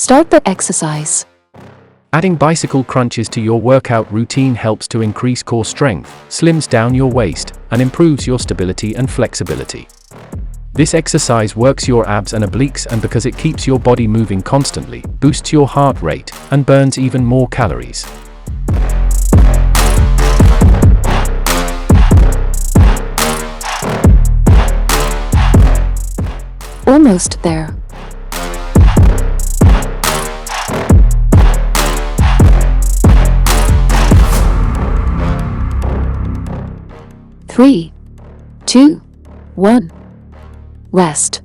Start the exercise. Adding bicycle crunches to your workout routine helps to increase core strength, slims down your waist, and improves your stability and flexibility. This exercise works your abs and obliques, and because it keeps your body moving constantly, boosts your heart rate, and burns even more calories. Almost there. Three, 2, 1. Rest.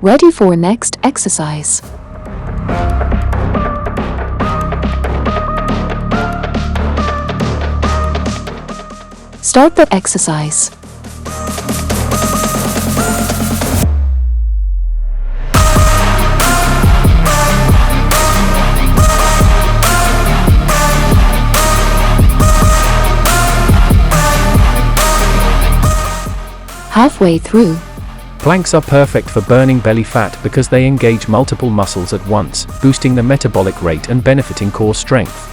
Ready for next exercise. Start the exercise. Halfway through. Planks are perfect for burning belly fat because they engage multiple muscles at once, boosting the metabolic rate and benefiting core strength.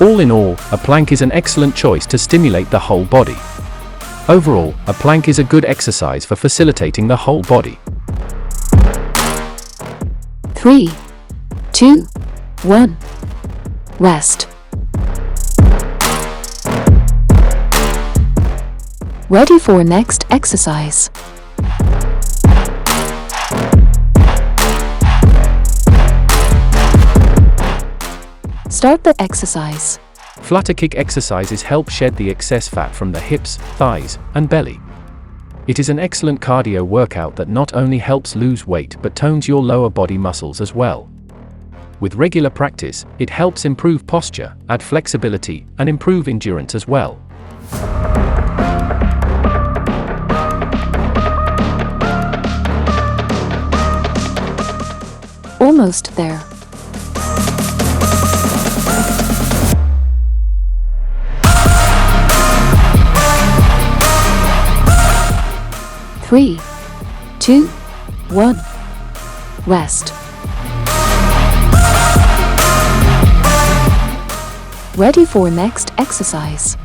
All in all, a plank is an excellent choice to stimulate the whole body. Overall, a plank is a good exercise for facilitating the whole body. 3, 2, 1. Rest. Ready for next exercise. Start the exercise. Flutter kick exercises help shed the excess fat from the hips, thighs, and belly. It is an excellent cardio workout that not only helps lose weight but tones your lower body muscles as well. With regular practice, it helps improve posture, add flexibility, and improve endurance as well. Almost there. Three, 2, 1. Rest. Ready for next exercise.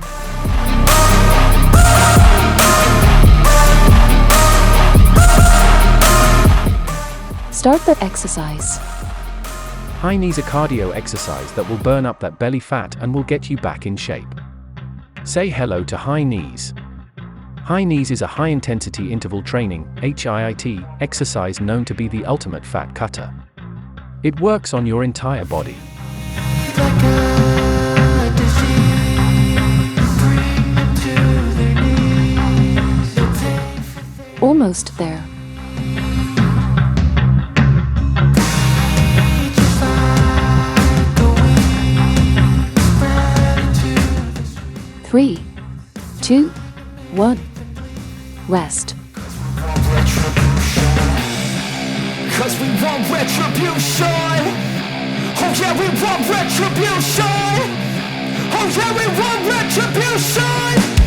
Start the exercise. High knees are cardio exercise that will burn up that belly fat and will get you back in shape. Say hello to high knees. High knees is a high-intensity interval training (HIIT) exercise known to be the ultimate fat cutter. It works on your entire body. Almost there. Three, 2, 1. Rest. Cause we want retribution. Oh yeah, we want retribution. Oh yeah, we want retribution.